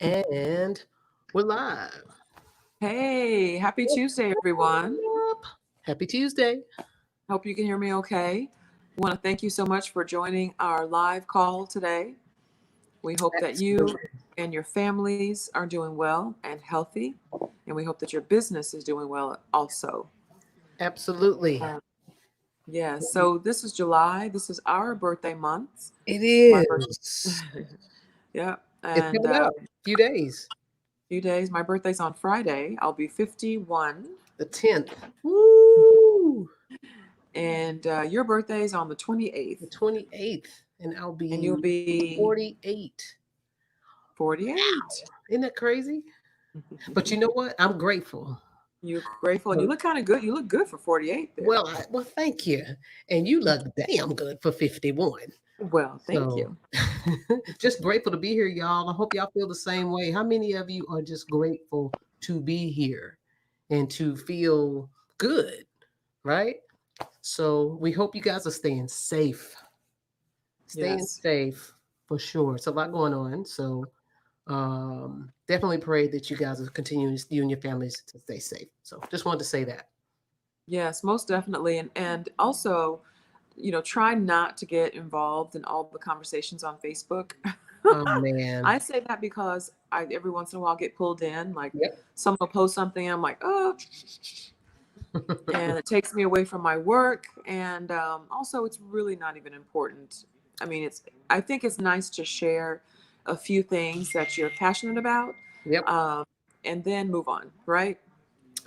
And we're live. Hey, happy What's Tuesday, everyone. up? Happy Tuesday. Hope you can hear me okay. I want to thank you so much for joining our live call today. We hope that you Absolutely. and your families are doing well and healthy, and we hope that your business is doing well also. Absolutely. Uh, yeah, so this is July. This is our birthday month. It My birth, is. yeah, It's and coming up. Few days. few days. My birthday's on Friday. I'll be 51, The 10th. Woo! and your birthday's on the 28th, The 28th. And I'll and you'll be be 48. 48. Isn't that crazy? But you know what? I'm grateful. You're grateful, and you So, look kind of good. You look good for 48 there. well, thank you. And you look damn good for 51. Well, thank So you. just grateful to be here, y'all. I hope y'all feel the same way. How many of you are just grateful to be here and to feel good, right? So we hope you guys are staying safe. Staying Yes. safe for sure. It's a lot going on. So definitely pray that you guys are continuing, you and your families, to stay safe. So just wanted to say that. Yes, most definitely. And also, try not to get involved in all the conversations on Facebook. Oh man. I say that because I every once in a while get pulled in. Like Yep. someone will post something, I'm like, oh, and it takes me away from my work. And also, it's really not even important. I mean, I think it's nice to share a few things that you're passionate about, Yep. um, and then move on, right?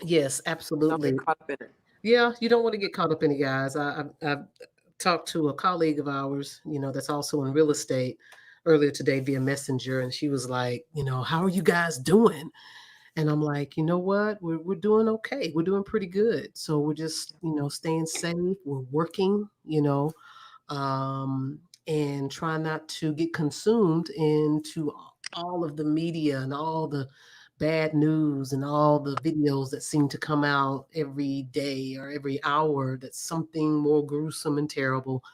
Yes, Don't get absolutely. caught up in it. Yeah, you don't want to get caught up in it, guys. I've talked to a colleague of ours, that's also in real estate earlier today via Messenger, and she was like, how are you guys doing? And I'm like, you know what? We're doing okay. We're doing pretty good. So we're just, staying safe. We're working, and try not to get consumed into all of the media and all the bad news and all the videos that seem to come out every day or every hour that's something more gruesome and terrible. I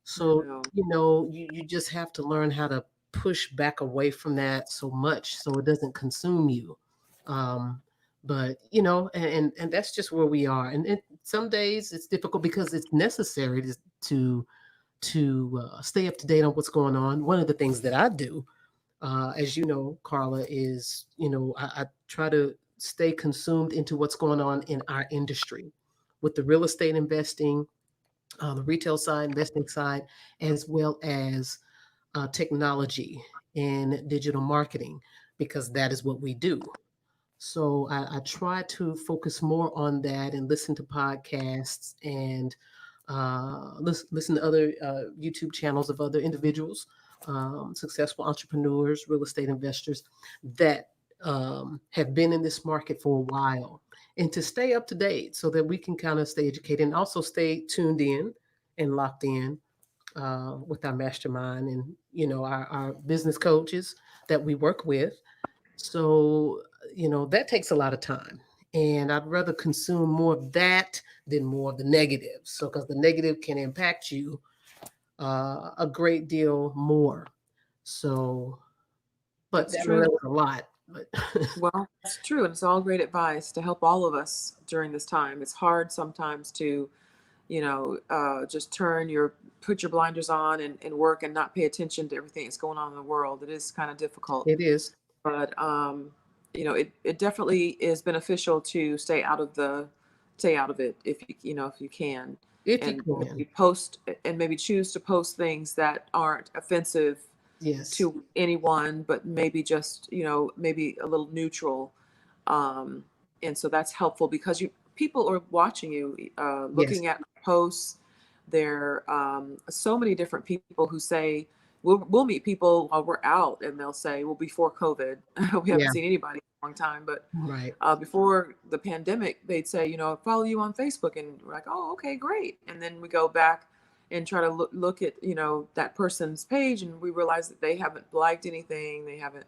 So, know. you just have to learn how to push back away from that so much so it doesn't consume you. Um, but and that's just where we are. And some days it's difficult because it's necessary to stay up to date on what's going on. One of the things that I do, as you know, Carla, is I try to stay consumed into what's going on in our industry with the real estate investing, the retail side, investing side, as well as technology and digital marketing, because that is what we do. So I try to focus more on that and listen to podcasts and listen to other YouTube channels of other individuals, successful entrepreneurs, real estate investors that have been in this market for a while, and to stay up to date so that we can kind of stay educated and also stay tuned in and locked in with our mastermind and our business coaches that we work with. So, that takes a lot of time. And I'd rather consume more of that than more of the negatives. So, because the negative can impact you a great deal more. So, but It's that, that true. was a lot. But Well, it's true. And it's all great advice to help all of us during this time. It's hard sometimes to, just put your blinders on and work and not pay attention to everything that's going on in the world. It is kind of difficult. it is, But, it definitely is beneficial to stay out of it if you can. if you And can. maybe post and maybe choose to post things that aren't offensive Yes. to anyone, but maybe just, maybe a little neutral. Um, and so that's helpful because people are watching you, Yes. looking at posts. There so many different people who say, we'll meet people while we're out and they'll say, well, before COVID, we haven't Yeah. seen anybody in a long time, but Right. before the pandemic, they'd say, follow you on Facebook. And we're like, oh, okay, great. And then we go back and try to look at, that person's page, and we realize that they haven't liked anything. They haven't,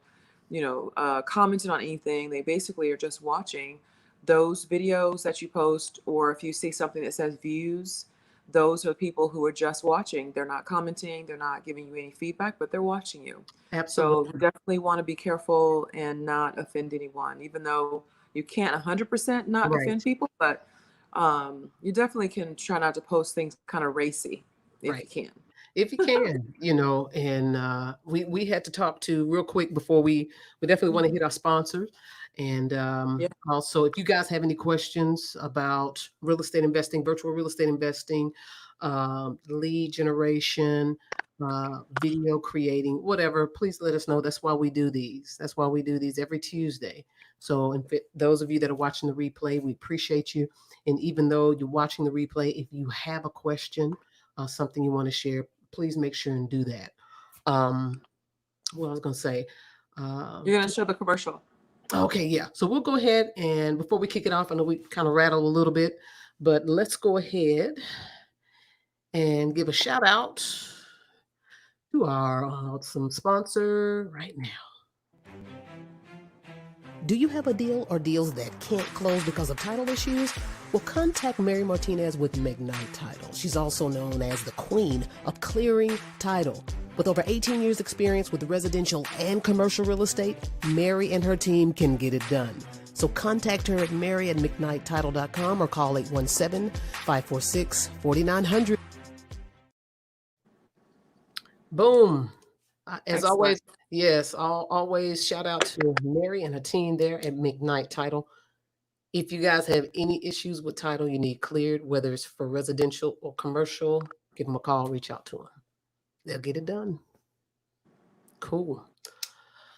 commented on anything. They basically are just watching those videos that you post, or if you see something that says views, those are people who are just watching. They're not commenting, they're not giving you any feedback, but they're watching you. So you Absolutely. definitely want to be careful and not offend anyone, even though you can't 100% not Right. offend people, but you definitely can try not to post things kind of racy if you Right. can. If you can, and we had to talk to real quick before we definitely want to Mhm. hit our sponsors. And Yeah. also, if you guys have any questions about real estate investing, virtual real estate investing, lead generation, video creating, whatever, please let us know. That's why we do these. That's why we do these every Tuesday. So, those of you that are watching the replay, we appreciate you. And even though you're watching the replay, if you have a question, something you want to share, please make sure and do that. Um, what I was going to say. You're going to To- show the commercial. okay, yeah. So we'll go ahead and before we kick it off, I know we kind of rattle a little bit, but let's go ahead and give a shout out to our some sponsor right now. Do you have a deal or deals that can't close because of title issues? Well, contact Mary Martinez with McKnight Title. She's also known as the queen of clearing title. With over 18 years experience with residential and commercial real estate, Mary and her team can get it done. So contact her at mary@mcknighttitle.com or call 817-546-4900. Boom. As Excellent. always, yes, always shout out to Mary and her team there at McKnight Title. If you guys have any issues with title you need cleared, whether it's for residential or commercial, give them a call, reach out to them. They'll get it done. Cool.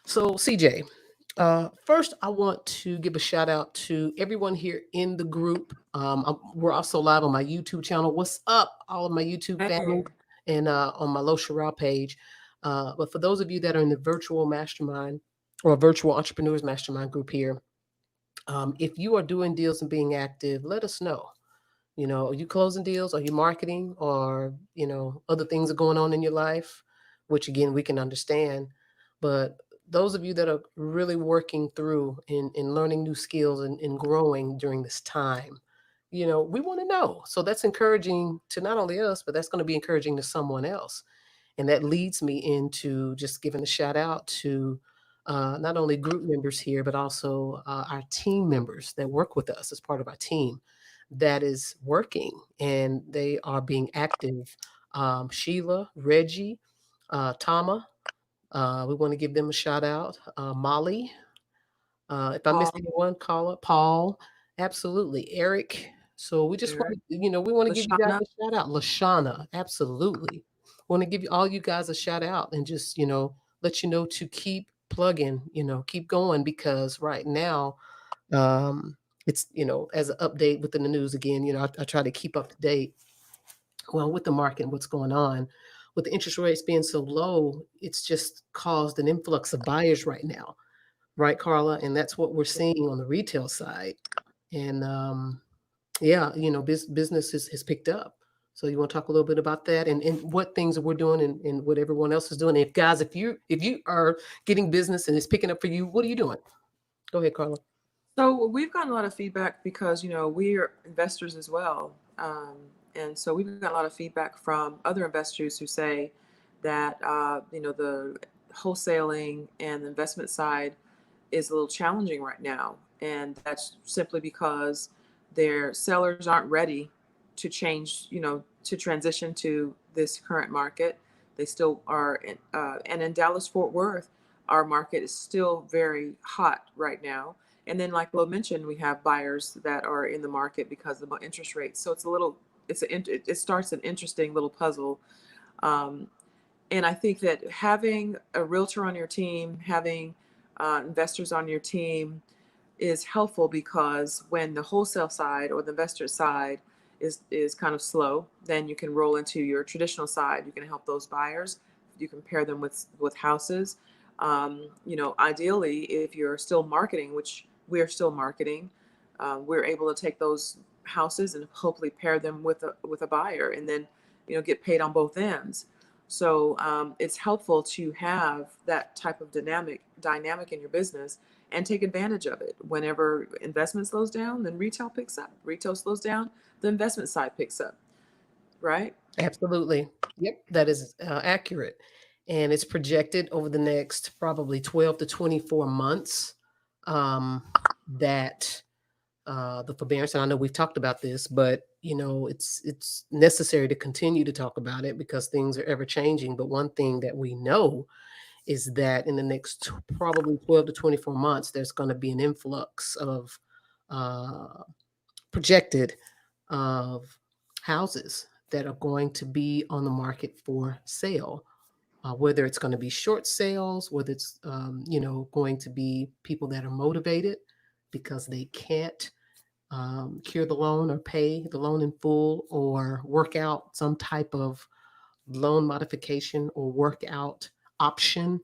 So, CJ, first I want to give a shout out to everyone here in the group. We're also live on my YouTube channel. What's up, all of my YouTube family, Hey. and on my Lo Sherrod page. But for those of you that are in the virtual mastermind or virtual entrepreneurs mastermind group here, if you are doing deals and being active, let us know. Are you closing deals? Are you marketing? Or, other things are going on in your life, which again, we can understand. But those of you that are really working through in learning new skills and growing during this time, we want to know. So that's encouraging to not only us, but that's going to be encouraging to someone else. And that leads me into just giving a shout out to not only group members here, but also our team members that work with us as part of our team that is working and they are being active. Sheila, Reggie, Tama, we want to give them a shout out. Molly, if I miss Paul. anyone, call it Paul. Absolutely. Eric. So we just want Eric. to, we want to give you guys Lashana. a shout out. Lashana. Absolutely. Want to give you all you guys a shout out and just, let you know to keep plugging, keep going because right now, um, it's, as an update within the news again, I try to keep up to date. Well, with the market and what's going on, with the interest rates being so low, it's just caused an influx of buyers right now, right, Carla? And that's what we're seeing on the retail side. And yeah, business has picked up. So you want to talk a little bit about that and what things we're doing and what everyone else is doing. If guys, if you are getting business and it's picking up for you, what are you doing? Go ahead, Carla. So we've gotten a lot of feedback because we're investors as well, and so we've got a lot of feedback from other investors who say that the wholesaling and the investment side is a little challenging right now, and that's simply because their sellers aren't ready to change, to transition to this current market. They still are, and in Dallas Fort Worth, our market is still very hot right now. And then, like Lo mentioned, we have buyers that are in the market because of the interest rates. So it starts an interesting little puzzle. Um, and I think that having a realtor on your team, having investors on your team is helpful because when the wholesale side or the investor side is kind of slow, then you can roll into your traditional side. You can help those buyers. You can pair them with houses. Ideally, if you're still marketing, which we're still marketing, we're able to take those houses and hopefully pair them with a buyer, and then get paid on both ends. So it's helpful to have that type of dynamic in your business and take advantage of it. Whenever investment slows down, then retail picks up. Retail slows down, the investment side picks up. right? Absolutely. Yep, that is accurate. And it's projected over the next probably 12 to 24 months um, that the forbearance, and I know we've talked about this, but it's necessary to continue to talk about it because things are ever changing. But one thing that we know is that in the next probably 12 to 24 months, there's going to be an influx of uh, projected of houses that are going to be on the market for sale. Whether it's going to be short sales, whether it's going to be people that are motivated because they can't cure the loan or pay the loan in full or work out some type of loan modification or workout option,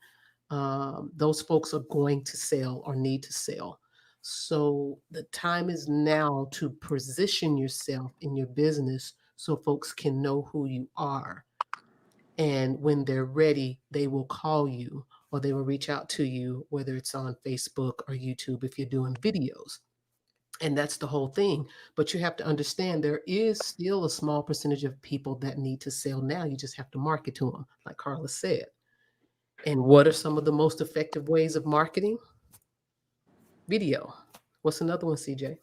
those folks are going to sell or need to sell. So the time is now to position yourself in your business so folks can know who you are. And when they're ready, they will call you or they will reach out to you, whether it's on Facebook or YouTube if you're doing videos. And that's the whole thing. But you have to understand there is still a small percentage of people that need to sell now. You just have to market to them, like Carla said. And what are some of the most effective ways of marketing? Video. What's another one, CJ?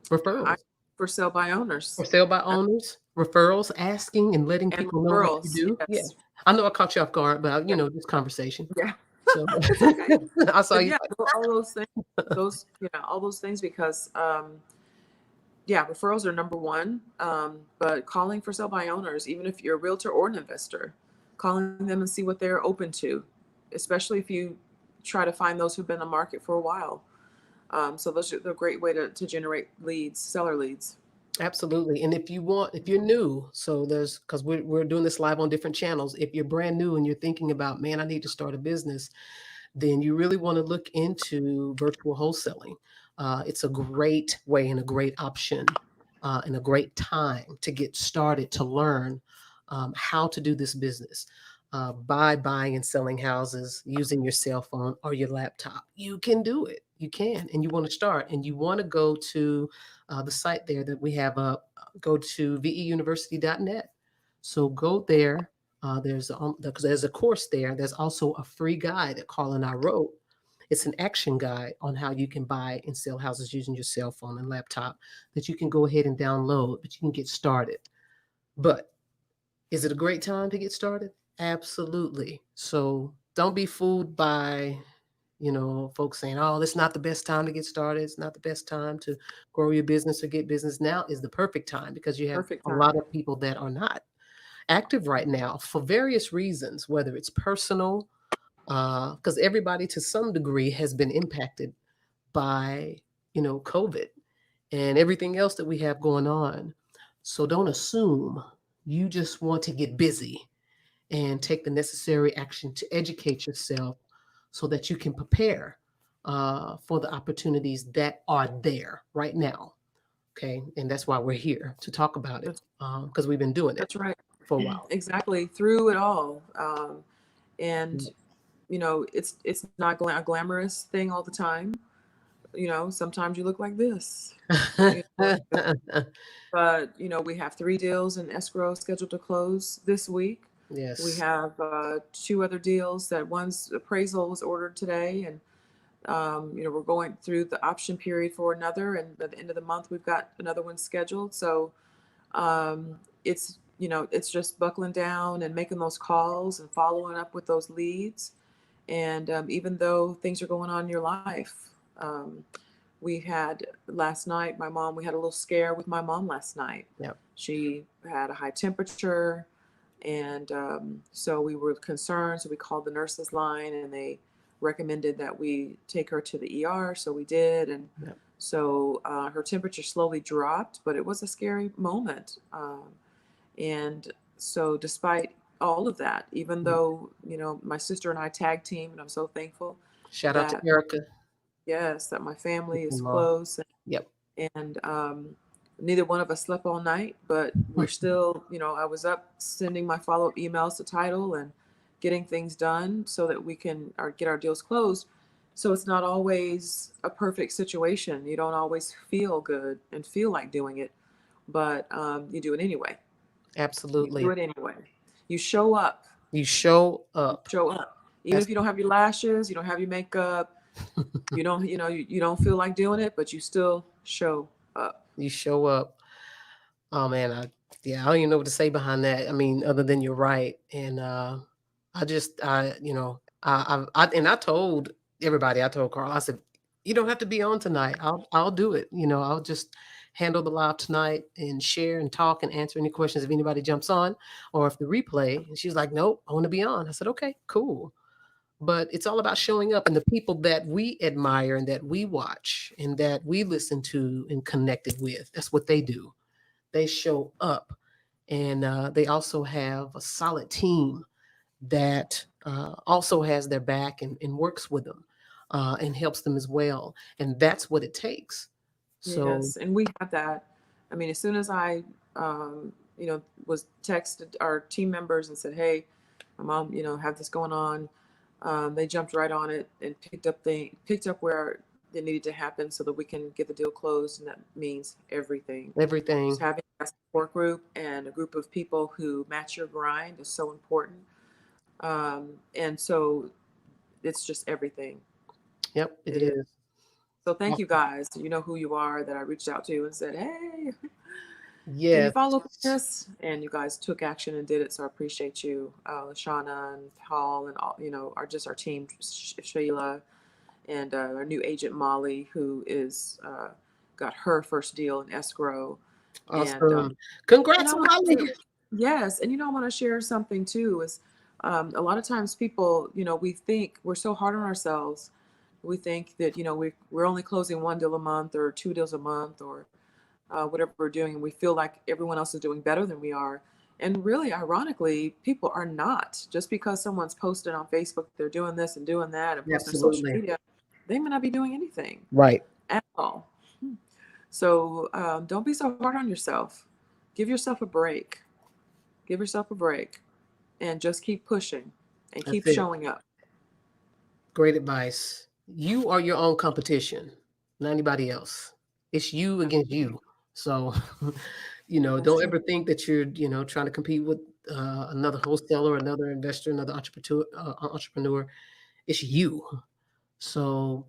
I Referrals. for sale by For owners sale by owners, referrals, asking and letting and people know what you referrals. do. Yeah. Yes. I know I caught you off guard, but Yeah. this conversation. Yeah. So It's okay. I saw But you. yeah, all those things, all those things because yeah, referrals are number one. But calling for sale by owners, even if you're a realtor or an investor, calling them and see what they're open to, especially if you try to find those who've been in the market for a while. So those are the great way to generate leads, seller leads. Absolutely. And if you're new, so because we're doing this live on different channels. If you're brand new and you're thinking about, man, I need to start a business, then you really want to look into virtual wholesaling. It's a great way and a great option and a great time to get started to learn how to do this business by buying and selling houses using your cell phone or your laptop. You can do it. You can, and you want to start, and you want to go to the site there that we have up. Go to veuniversity.net. So go there because there's a course there. There's also a free guide that Carl and I wrote. It's an action guide on how you can buy and sell houses using your cell phone and laptop that you can go ahead and download, but you can get started. But is it a great time to get started? Absolutely. So don't be fooled by folks saying, oh, it's not the best time to get started. It's not the best time to grow your business or get business. Now is the perfect time because you have Perfect a time. lot of people that are not active right now for various reasons, whether it's personal, because everybody to some degree has been impacted by, COVID and everything else that we have going on. So don't assume you just want to get busy and take the necessary action to educate yourself so that you can prepare for the opportunities that are there right now. Okay. And that's why we're here to talk about it That's because we've been doing it that's right. for a while. Exactly through it all. And it's not a glamorous thing all the time. Sometimes you look like this. You know, but we have 3 deals in escrow scheduled to close this week. We Yes. have 2 other deals that one's appraisal was ordered today, and we're going through the option period for another, and by the end of the month we've got another one scheduled. So it's just buckling down and making those calls and following up with those leads. And even though things are going on in your life, we had last night, we had a little scare with my mom last night. Yep. She had a high temperature. And so we were concerned. So we called the nurses line and they recommended that we take her to the ER. So we did. And Yep. so her temperature slowly dropped, but it was a scary moment. And so despite all of that, even Yep. though, my sister and I tag team, and I'm so thankful Shout out to that, Erica. yes, that my family is Mom. close. Yep. And neither one of us slept all night, but we're still, I was up sending my follow-up emails to title and getting things done so that we can get our deals closed. So it's not always a perfect situation. You don't always feel good and feel like doing it. but you do it anyway. You do Absolutely. it anyway. You show up. You show You up. show up. Even That's if you don't have your lashes, you don't have your makeup, you don't, you don't feel like doing it, but you still show up. you show up. Oh man, I don't even know what to say behind that. I mean, other than you're right. And I just I you know and I told everybody, I told Carl, I said, you don't have to be on tonight. I'll do it. I'll just handle the live tonight and share and talk and answer any questions if anybody jumps on or if the replay. And she's like, nope, I want to be on. I said, okay, cool. But it's all about showing up, and the people that we admire and that we watch and that we listen to and connected with, that's what they do. They show up, and they also have a solid team that also has their back and works with them and helps them as well. And that's what it takes. So Yes, and we have that. I mean, as soon as I, was texted our team members and said, "Hey, my mom, have this going on," they jumped right on it and picked up where it needed to happen so that we can get the deal closed, and that means everything. Just everything, having a support group and a group of people who match your grind is so important. And so it's just everything. yep, it It is. is. So thank you Awesome. guys. You know who you are that I reached out to and said, "Hey, can you Yes, follow up with this?" And you guys took action and did it. So I appreciate you, Shauna and Paul, and all, our team, Sheila, and our new agent Molly, who is got her first deal in escrow. And awesome. I Congrats, want Molly. to, yes, and I want to share something too. Is a lot of times people, we think we're so hard on ourselves. We think that we're only closing one deal a month or two deals a month or whatever we're doing, and we feel like everyone else is doing better than we are. And really, ironically, people are not. Just because someone's posted on Facebook they're doing this and doing that and posting on social Absolutely. media, they may not be doing anything Right. at all. So don't be so hard on yourself. Give yourself a break. Give yourself a break and just keep pushing and That's keep it. showing up. Great advice. You are your own competition, not anybody else. It's you against you. So, That's don't true. ever think that you're, trying to compete with another wholesaler, another investor, another entrepreneur. It's you. So,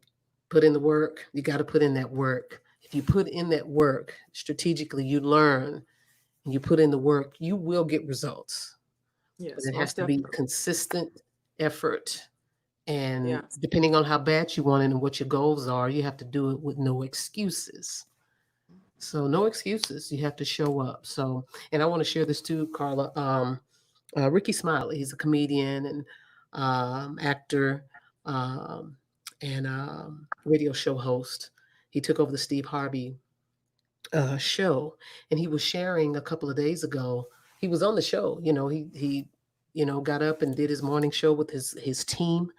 put in the work. You got to put in that work. If you put in that work strategically, you learn and you put in the work, you will get results. But Yes, it has most to be definitely. consistent effort. And Yes. depending on how bad you want it and what your goals are, you have to do it with no excuses. So no excuses. You have to show up. So, and I want to share this too, Carla. Ricky Smiley, he's a comedian and actor um, and radio show host. He took over the Steve Harvey show, and he was sharing a couple of days ago. He was on the show. He got up and did his morning show with his team,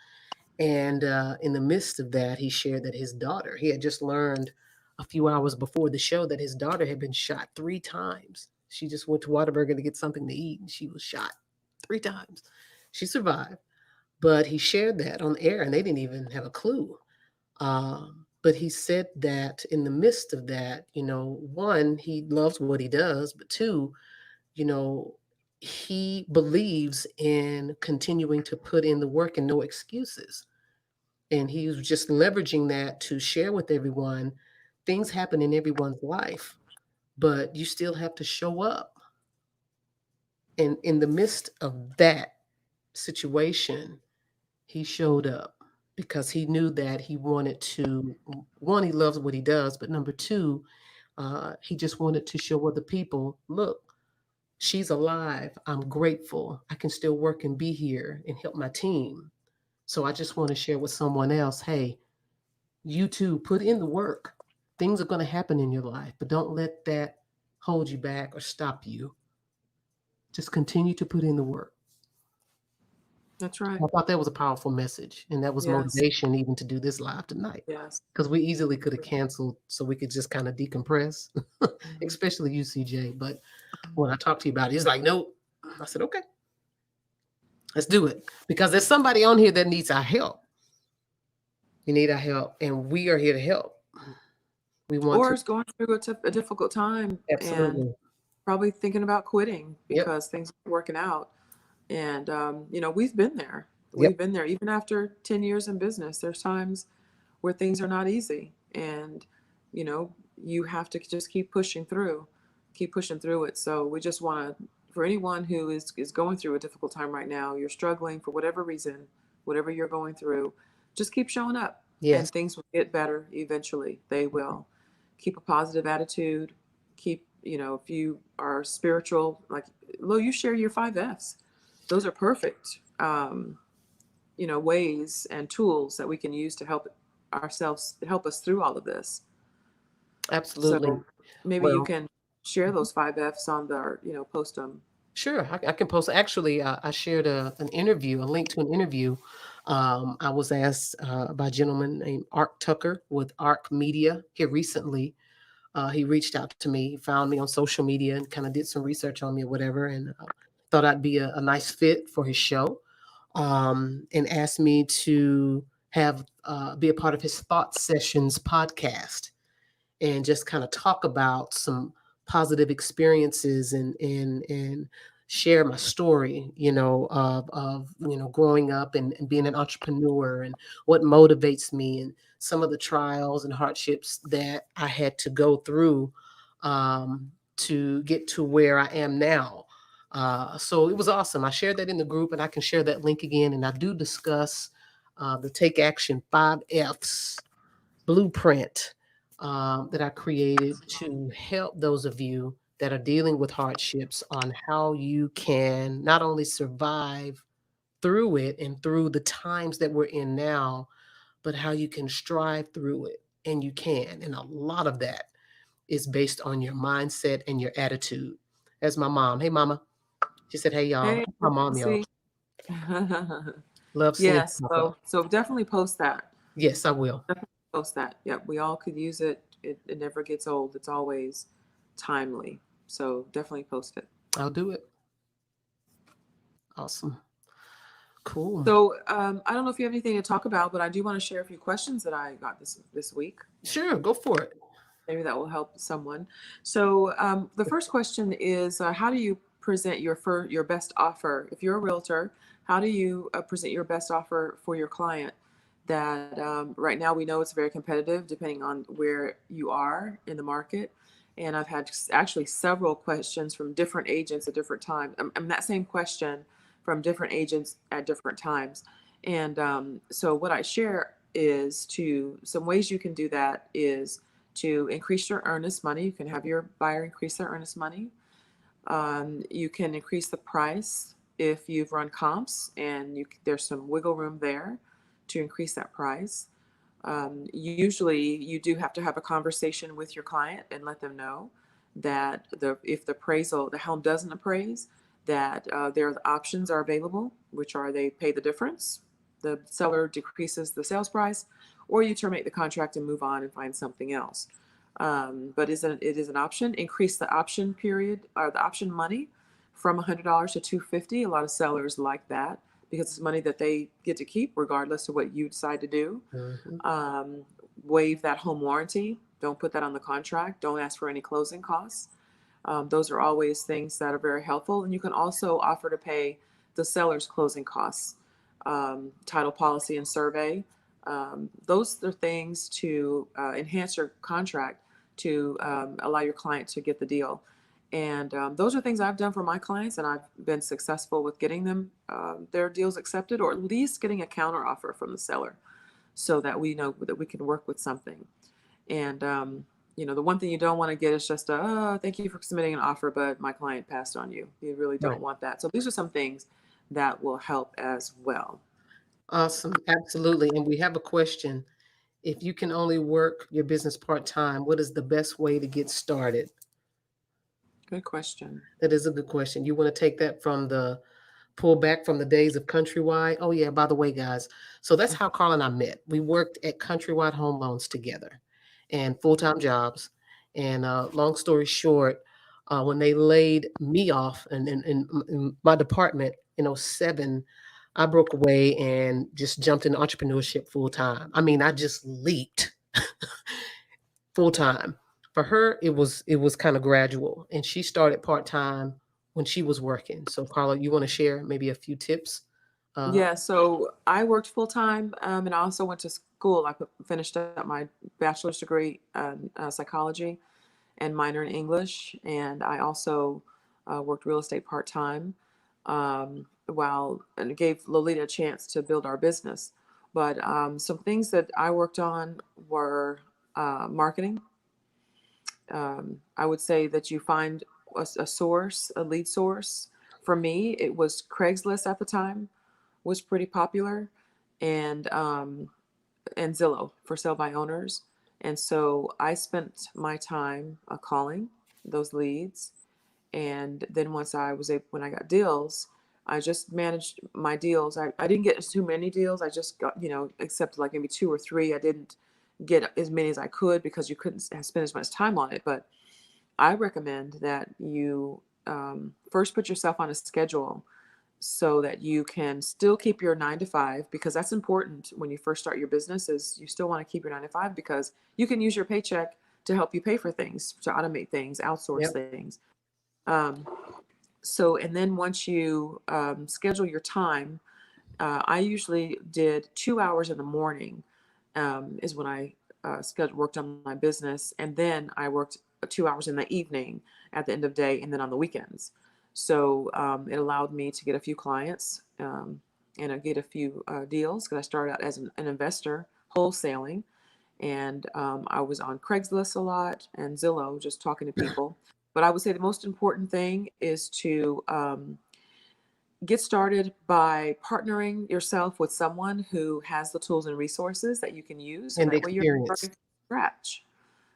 and in the midst of that, he shared that his daughter, he had just learned a few hours before the show that his daughter had been shot 3 times. She just went to Whataburger to get something to eat, and she was shot 3 times. She survived, but he shared that on air, and they didn't even have a clue. But he said that in the midst of that, one, he loves what he does, but two, you know, he believes in continuing to put in the work and no excuses, and he was just leveraging that to share with everyone. Things happen in everyone's life, but you still have to show up. And in the midst of that situation, he showed up because he knew that he wanted to, one, he loves what he does, but number two, he just wanted to show other people, look, she's alive, I'm grateful, I can still work and be here and help my team. So I just want to share with someone else, hey, you too, put in the work. Things are going to happen in your life, but don't let that hold you back or stop you. Just continue to put in the work. That's right. I thought that was a powerful message, and that was Yes. motivation even to do this live tonight, Yes. because we easily could have canceled so we could just kind of decompress, Mhm. especially you, CJ. But when I talked to you about it, he's like, nope. I said, okay, let's do it, because there's somebody on here that needs our help. You need our help, and we are here to help. We want or to is going through a difficult time and absolutely. probably thinking about quitting Yep. because things aren't working out. And, we've been there. Yep. We've been there. Even after 10 years in business, there's times where things are not easy. And, you have to just keep pushing through it. So we just want to, for anyone who is going through a difficult time right now, you're struggling for whatever reason, whatever you're going through, just keep showing up Yes. and things will get better eventually. They will. Keep a positive attitude. Keep, if you are spiritual, like Lo, you share your 5 Fs. Those are perfect, ways and tools that we can use to help us through all of this. Absolutely. So maybe you Well, can share those 5 Fs on the, post them. sure. I can post. Actually, I shared an interview, a link to an interview. I was asked by a gentleman named Art Tucker with Arc Media here recently. He reached out to me, he found me on social media, and kind of did some research on me or whatever, and thought I'd be a nice fit for his show, and asked me to have be a part of his Thought Sessions podcast and just kind of talk about some positive experiences and share my story, of growing up and being an entrepreneur and what motivates me and some of the trials and hardships that I had to go through to get to where I am now. So it was awesome. I shared that in the group, and I can share that link again. And I do discuss the Take Action 5 F's blueprint that I created to help those of you that are dealing with hardships on how you can not only survive through it and through the times that we're in now, but how you can strive through it. And you can. And a lot of that is based on your mindset and your attitude. As my mom. Hey, mama. She said, hey, y'all. Hey, That's my mom, y'all. see. Love seeing Yes. Papa. So definitely post that. Yes, I will. Definitely post that. Yep. We all could use it. It never gets old. It's always timely. So definitely post it. I'll do it. Awesome. Cool. So I don't know if you have anything to talk about, but I do want to share a few questions that I got this week. Sure. Go for it. Maybe that will help someone. So the first question is, how do you present your best offer? If you're a realtor, how do you present your best offer for your client? That right now we know it's very competitive depending on where you are in the market. And I've had actually several questions from different agents at different times. That same question from different agents at different times. And so what I share is some ways you can do that is to increase your earnest money. You can have your buyer increase their earnest money. You can increase the price if you've run comps and there's some wiggle room there to increase that price. Usually you do have to have a conversation with your client and let them know that if the home doesn't appraise, that their options are available, which are they pay the difference, the seller decreases the sales price, or you terminate the contract and move on and find something else. But it is an option. Increase the option period or the option money from $100 to $250. A lot of sellers like that because it's money that they get to keep regardless of what you decide to do. Mm-hmm. Waive that home warranty. Don't put that on the contract. Don't ask for any closing costs. Those are always things that are very helpful. And you can also offer to pay the seller's closing costs, title policy and survey. Those are things to enhance your contract to allow your client to get the deal. And those are things I've done for my clients, and I've been successful with getting them their deals accepted, or at least getting a counter offer from the seller so that we know that we can work with something. And the one thing you don't want to get is just thank you for submitting an offer, but my client passed on you. You really don't Right. want that. So these are some things that will help as well. Awesome. Absolutely. And we have a question. If you can only work your business part-time, what is the best way to get started? Good question. That is a good question. You want to take that from the pull back from the days of Countrywide? Oh yeah, by the way, guys. So that's how Carl and I met. We worked at Countrywide Home Loans together and full-time jobs. And long story short, when they laid me off in my department in '07, I broke away and just jumped into entrepreneurship full time. I mean, I just leaped full time. For her, it was kind of gradual, and she started part time when she was working. So, Carla, you want to share maybe a few tips? Uh, Yeah, so I worked full time, and I also went to school. Finished up my bachelor's degree in psychology and minor in English, and I also worked real estate part time, while and it gave Lolita a chance to build our business. But some things that I worked on were marketing. I would say that you find a source, a lead source. For me, it was Craigslist at the time was pretty popular, and and Zillow for sale by owners. And so I spent my time calling those leads, and then once I was able, when I got deals, I just managed my deals. I didn't get too many deals. I just got, accepted like maybe two or three. I didn't get as many as I could because you couldn't spend as much time on it. But I recommend that you first put yourself on a schedule so that you can still keep your 9 to 5, because that's important when you first start your business. Is you still want to keep your 9 to 5 because you can use your paycheck to help you pay for things, to automate things, outsource yep. things. um, so, and then once you schedule your time, I usually did 2 hours in the morning, is when I worked on my business, and then I worked 2 hours in the evening at the end of the day, and then on the weekends. So it allowed me to get a few clients, and I get a few deals because I started out as an investor wholesaling, and I was on Craigslist a lot and Zillow, just talking to people. But I would say the most important thing is to get started by partnering yourself with someone who has the tools and resources that you can use, so And the that way you're not experience. starting from scratch.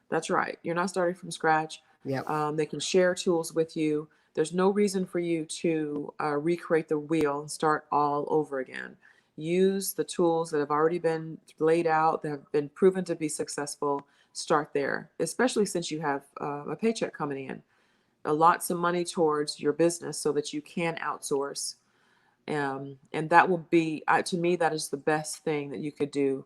That's right. You're not starting from scratch. Yep. They can share tools with you. There's no reason for you to recreate the wheel and start all over again. Use the tools that have already been laid out, that have been proven to be successful. Start there, especially since you have a paycheck coming in, lots of money towards your business so that you can outsource. And that will be, to me, that is the best thing that you could do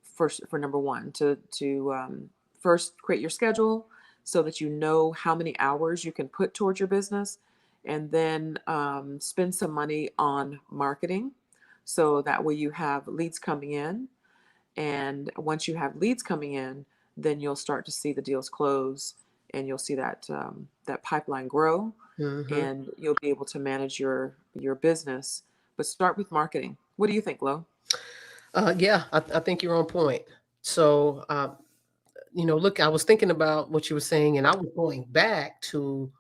first, for number one, to first create your schedule so that you know how many hours you can put towards your business, and then spend some money on marketing so that way you have leads coming in. And once you have leads coming in, then you'll start to see the deals close, and you'll see that pipeline grow, Hmm. and you'll be able to manage your business. But start with marketing. What do you think, Lo? Yeah, I think you're on point. So, look, I was thinking about what you were saying, and I was going back to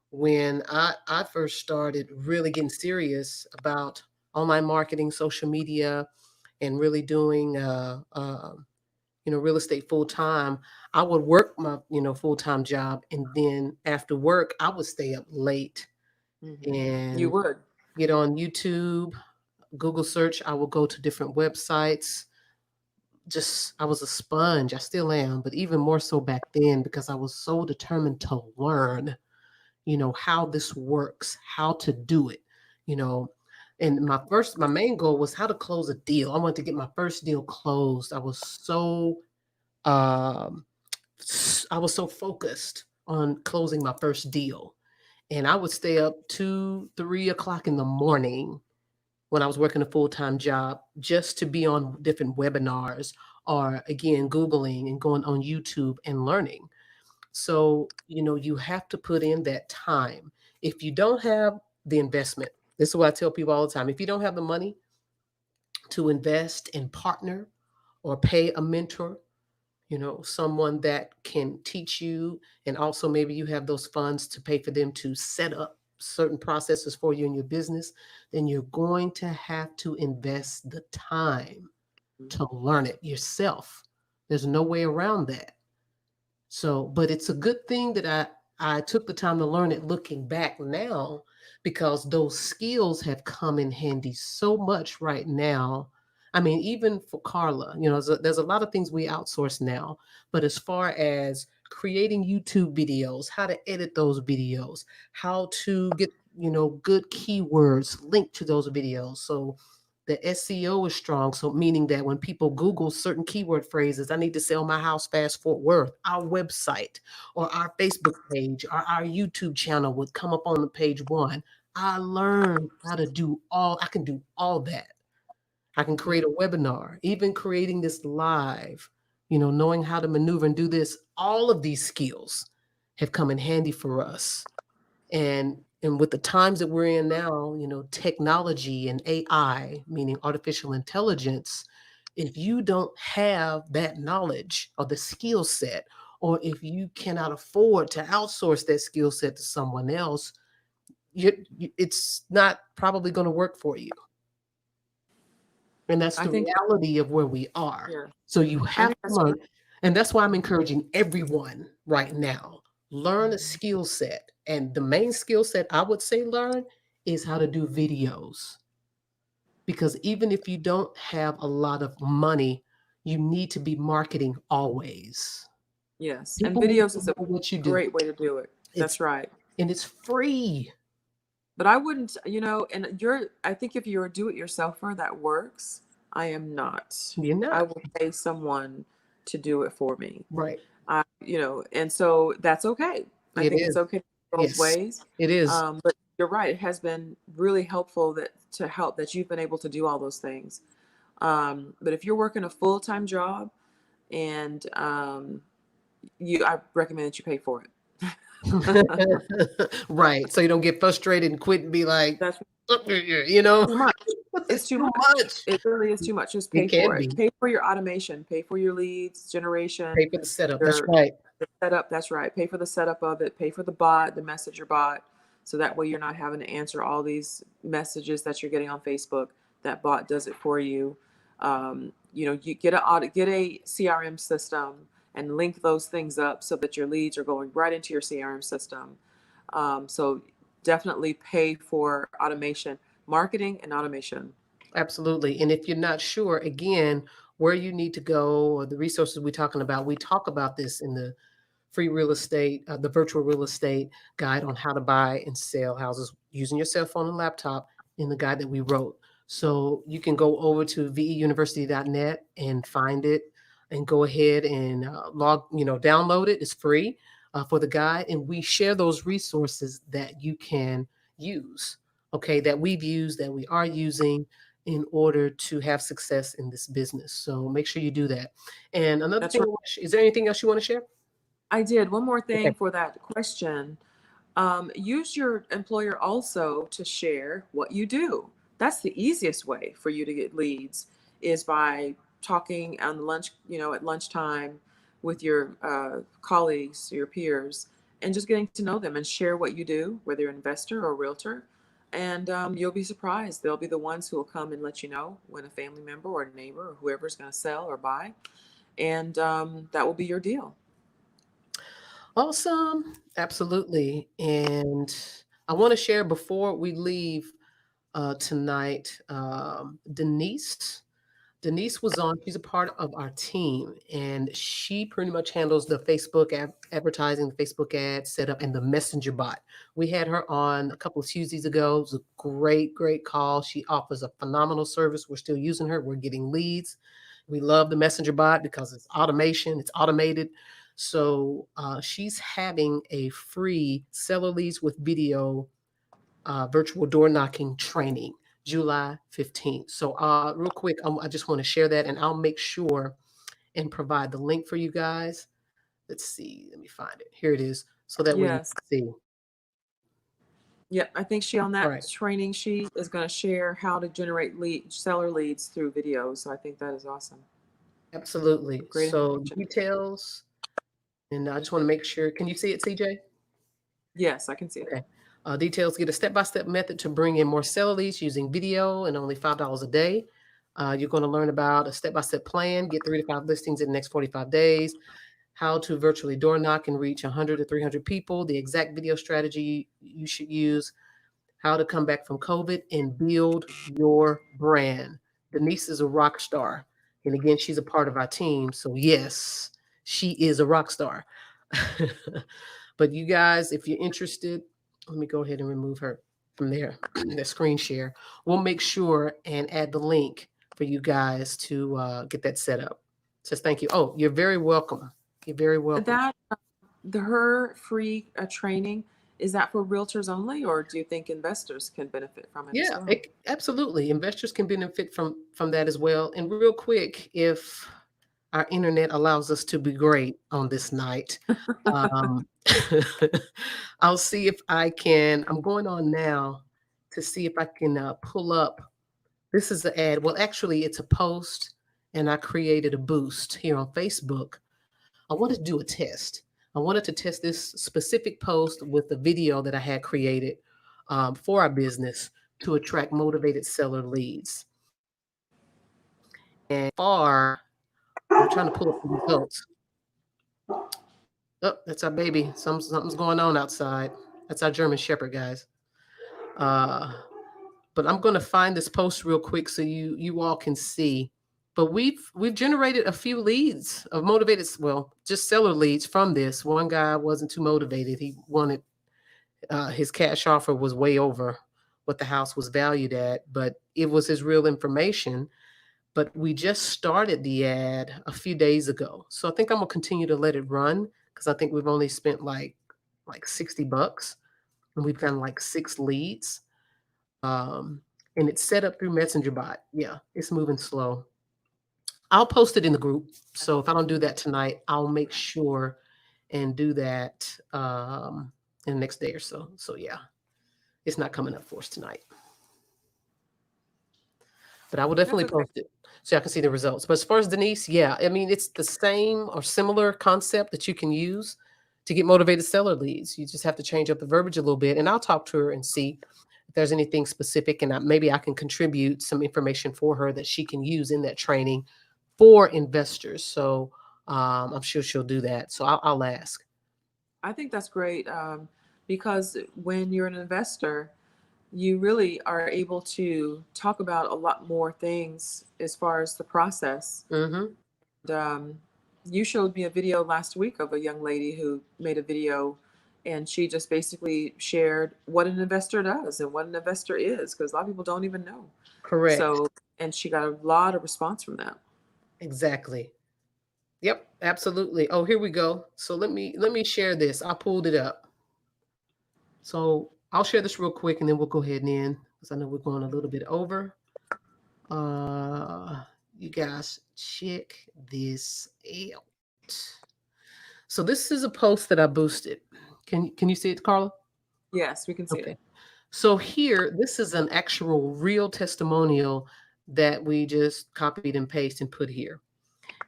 when I first started really getting serious about online marketing, social media, and really doing real estate full time. I would work my full time job, and then after work, I would stay up late You and would. get on YouTube, Google search. I would go to different websites. Just I was a sponge. I still am, but even more so back then because I was so determined to learn, how this works, how to do it, you know. And my main goal was how to close a deal. I wanted to get my first deal closed. Um I was so focused on closing my first deal. And I would stay up 2, 3 o'clock in the morning when I was working a full time job just to be on different webinars or again, Googling and going on YouTube and learning. So, you have to put in that time. If you don't have the investment, this is what I tell people all the time. If you don't have the money to invest in partner or pay a mentor, someone that can teach you, and also maybe you have those funds to pay for them to set up certain processes for you in your business, then you're going to have to invest the time to learn it yourself. There's no way around that. So, but it's a good thing that I took the time to learn it looking back now, because those skills have come in handy so much right now. I mean, even for Carla, there's a lot of things we outsource now, but as far as creating YouTube videos, how to edit those videos, how to get, good keywords linked to those videos. So The SEO is strong. So meaning that when people Google certain keyword phrases, I need to sell my house fast Fort Worth, our website or our Facebook page or our YouTube channel would come up on the page one. I learned how to do all, I can do all that. I can create a webinar, even creating this live, knowing how to maneuver and do this. All of these skills have come in handy for us. And with the times that we're in now, technology and AI, meaning artificial intelligence, if you don't have that knowledge or the skill set, or if you cannot afford to outsource that skill set to someone else, it's not probably going to work for you. And that's I the think, reality of where we are. yeah, So you I have think to that's learn. great. And that's why I'm encouraging everyone right now, learn a skill set. And the main skill set I would say learn is how to do videos. Because even if you don't have a lot of money, you need to be marketing always. Yes. And People need videos to is a know what you do. great way to do it. It's That's right. and it's free. But I wouldn't, and I think if you're a do-it-yourselfer that works, I am not. You're I not. will pay someone to do it for me. Right. And so that's okay. I It think it's is. okay both Yes, ways. it is. But you're right. It has been really helpful that you've been able to do all those things. But if you're working a full-time job and I recommend that you pay for it. Right. So you don't get frustrated and quit and be like, That's you know, too much. it's It's too too much. much. It really is too much. Just pay It can for it. be. Pay for your automation. Pay for your leads generation. Pay for the setup. That's Your right. the setup. That's right. Pay for the setup of it. Pay for the bot, the messenger bot, so that way you're not having to answer all these messages that you're getting on Facebook. That bot does it for you. You get a CRM system and link those things up so that your leads are going right into your CRM system. So definitely pay for automation, marketing, and automation. Absolutely. And if you're not sure, again, where you need to go or the resources we're talking about, we talk about this in the free real estate, the virtual real estate guide on how to buy and sell houses using your cell phone and laptop in the guide that we wrote. So you can go over to veuniversity.net and find it and go ahead and download it. It's free for the guide. And we share those resources that you can use, okay, that we've used, that we are using in order to have success in this business. So make sure you do that. And another That's thing, right. is there anything else you want to share? I did. One more Okay. thing for that question. Use your employer also to share what you do. That's the easiest way for you to get leads is by talking on lunch, at lunchtime with your colleagues, your peers, and just getting to know them and share what you do, whether you're an investor or a realtor. And you'll be surprised. They'll be the ones who will come and let you know when a family member or a neighbor or whoever's going to sell or buy. And that will be your deal. Awesome. Absolutely. And I want to share before we leave tonight, Denise was on. She's a part of our team, and she pretty much handles the Facebook advertising, the Facebook ad setup, and the messenger bot. We had her on a couple of Tuesdays ago. It was a great, great call. She offers a phenomenal service. We're still using her. We're getting leads. We love the messenger bot because it's automation, it's automated. So she's having a free seller leads with video virtual door knocking training July 15th. So real quick, I just want to share that and I'll make sure and provide the link for you guys. Let's see, let me find it. Here it is. So that way you Yes. can see. Yep, I think she on All that right. training sheet is going to share how to generate seller leads through videos. So I think that is awesome. Absolutely. Great So information. details, and I just want to make sure. Can you see it, CJ? Yes, I can see it. Okay. Details, get a step-by-step method to bring in more seller leads using video and only $5 a day. You're going to learn about a step-by-step plan, get 3 to 5 listings in the next 45 days, how to virtually door knock and reach 100 to 300 people, the exact video strategy you should use, how to come back from COVID and build your brand. Denise is a rock star. And again, she's a part of our team. So yes, she is a rock star. But you guys, if you're interested, let me go ahead and remove her. from their screen share. We'll make sure and add the link for you guys to get that set up. Says thank you. Oh, you're very welcome. You're very welcome. That her free training, is that for realtors only, or do you think investors can benefit from it as Yeah, well? absolutely. Investors can benefit from that as well. And real quick, if our internet allows us to be great on this night, um, I'll see if I can. I'm going on now to see if I can pull up. This is the ad. Well, actually, it's a post, and I created a boost here on Facebook. I wanted to do a test. I wanted to test this specific post with the video that I had created for our business to attract motivated seller leads. And far, I'm trying to pull up the results. Oh, that's our baby. Something's going on outside. That's our German Shepherd, guys. Uh, but I'm going to find this post real quick so you all can see. But we've generated a few leads of motivated, well, just seller leads from this. One guy wasn't too motivated. He wanted his cash offer was way over what the house was valued at, but it was his real information. But we just started the ad a few days ago, so I think I'm gonna continue to let it run because I think we've only spent like $60, and we've gotten like 6 leads. Um, and it's set up through Messenger bot. Yeah, it's moving slow. I'll post it in the group. So if I don't do that tonight, I'll make sure and do that in the next day or so. So yeah, it's not coming up for us tonight. But I will That's definitely okay. post it so I can see the results. But as far as Denise, yeah, I mean, it's the same or similar concept that you can use to get motivated seller leads. You just have to change up the verbiage a little bit. And I'll talk to her and see if there's anything specific. And maybe I can contribute some information for her that she can use in that training for investors. So I'm sure she'll do that. So I'll ask. I think that's great, because when you're an investor, you really are able to talk about a lot more things as far as the process. Mm-hmm. And, you showed me a video last week of a young lady who made a video, and she just basically shared what an investor does and what an investor is, because a lot of people don't even know. Correct. So, and she got a lot of response from that. Exactly. Yep, absolutely. Oh, here we go. So let me share this. I pulled it up. So I'll share this real quick and then we'll go ahead and end because I know we're going a little bit over. Uh you guys check this out. So this is a post that I boosted. Can you see it, Carla? Yes, we can see it. Okay. So here, this is an actual real testimonial that we just copied and pasted and put here.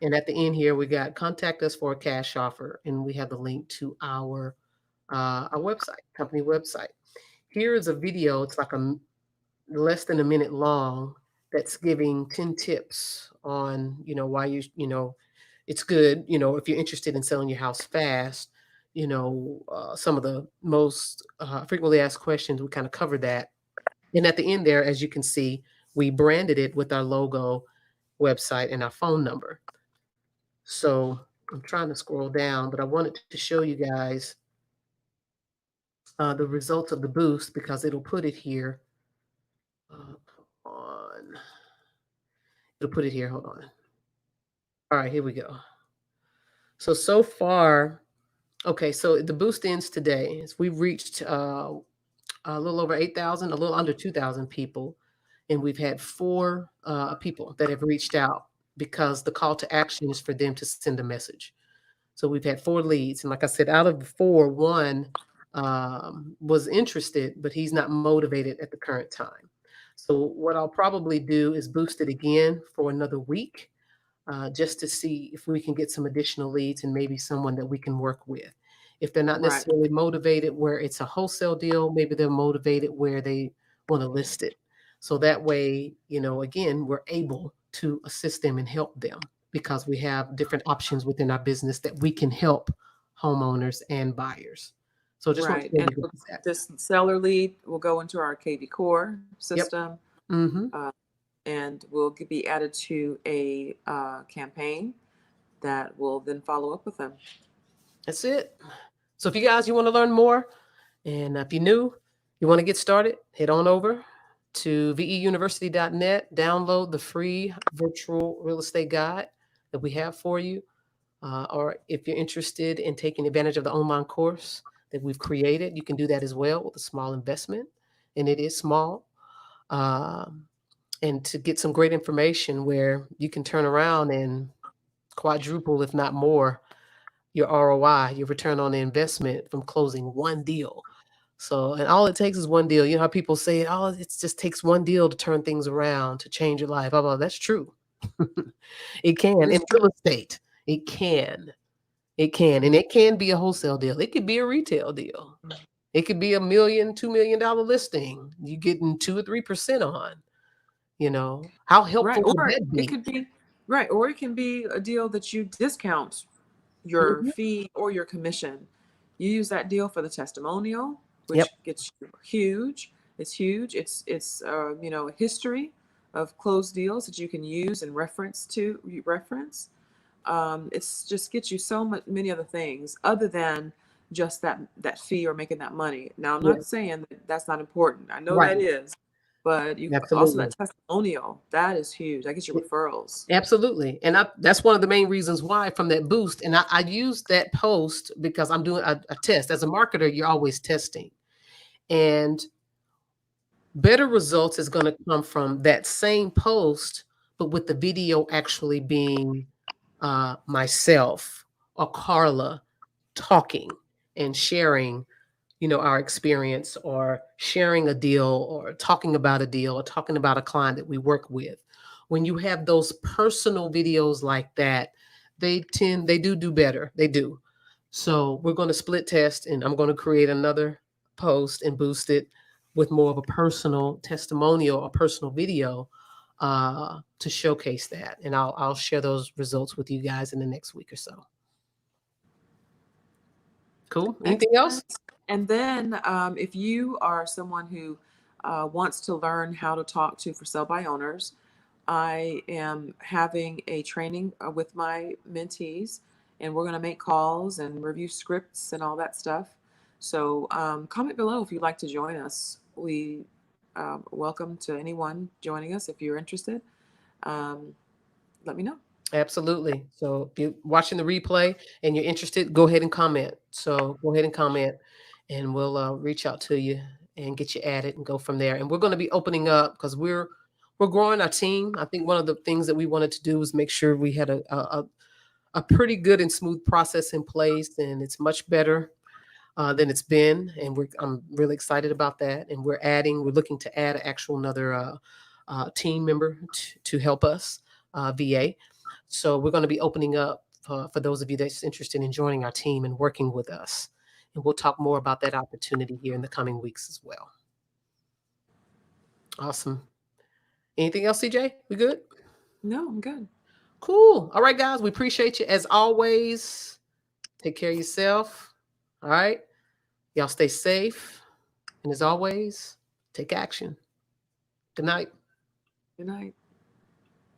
And at the end here, we got contact us for a cash offer, and we have the link to our website, company website. Here is a video. It's like a less than a minute long. That's giving 10 tips on why it's good. If you're interested in selling your house fast. Some of the most frequently asked questions. We kind of covered that. And at the end there, as you can see, we branded it with our logo, website, and our phone number. So I'm trying to scroll down, but I wanted to show you guys the results of the boost because it'll put it here. On. It'll put it here. Hold on. All right, here we go. So far, okay, so the boost ends today. We've reached a little over 8,000, a little under 2,000 people. And we've had 4 people that have reached out because the call to action is for them to send a message. So we've had 4 leads. And like I said, out of the 4, one was interested, but he's not motivated at the current time. So what I'll probably do is boost it again for another week just to see if we can get some additional leads and maybe someone that we can work with. If they're not Right, necessarily motivated where it's a wholesale deal, maybe they're motivated where they want to list it. So that way, again, we're able to assist them and help them because we have different options within our business that we can help homeowners and buyers. So just want to right. share And you guys that. this seller lead will go into our KV Core Yep. system, Mm-hmm. uh, and will be added to a campaign that will then follow up with them. That's it. So if you guys want to learn more, and if you're new, You want to get started? Head on over to veuniversity.net, download the free virtual real estate guide that we have for you. Or if you're interested in taking advantage of the online course that we've created, you can do that as well with a small investment. And it is small. Um, and to get some great information where you can turn around and quadruple, if not more, your ROI, your return on the investment from closing one deal. So, and all it takes is one deal. You know how people say, oh, it just takes one deal to turn things around, to change your life. Oh, that's true. It can. It In is true. real estate, it can. It can. And it can be a wholesale deal. It could be a retail deal. It could be $1 million, $2 million listing. You getting 2 or 3% on. You know, how Right. helpful would Or that it be? could be right. Or it can be a deal that you discount your Mhm. fee or your commission. You use that deal for the testimonial, Yep. which gets you huge. It's huge. It's a history of closed deals that you can use and reference. It's just gets you so many other things other than just that fee or making that money. Now, I'm Yeah. not saying that that's not important. I know Right. that is, but you also that Absolutely. testimonial that is huge. That gets your referrals. Absolutely. And that's one of the main reasons why from that boost. And I use that post because I'm doing a test. As a marketer, you're always testing. And better results is going to come from that same post, but with the video actually being myself or Carla talking and sharing, our experience, or sharing a deal, or talking about a deal, or talking about a client that we work with. When you have those personal videos like that, they do better. They do. So we're going to split test, and I'm going to create another post and boost it with more of a personal testimonial or personal video to showcase that. And I'll share those results with you guys in the next week or so. Cool. Anything else? Excellent. And then, if you are someone who wants to learn how to talk to for sale by owners, I am having a training with my mentees, and we're going to make calls and review scripts and all that stuff. So, comment below if you'd like to join us. We welcome to anyone joining us if you're interested. Um, Let me know. Absolutely. So if you're watching the replay and you're interested, go ahead and comment. So go ahead and comment, and we'll reach out to you and get you added and go from there. And we're going to be opening up because we're growing our team. I think one of the things that we wanted to do was make sure we had a pretty good and smooth process in place, and it's much better than it's been. And I'm really excited about that. And we're looking to add another team member to help us, VA. So we're going to be opening up for those of you that's interested in joining our team and working with us. And we'll talk more about that opportunity here in the coming weeks as well. Awesome. Anything else, CJ? We good? No, I'm good. Cool. All right, guys. We appreciate you as always. Take care of yourself. All right. Y'all stay safe. And as always, take action. Good night. Good night.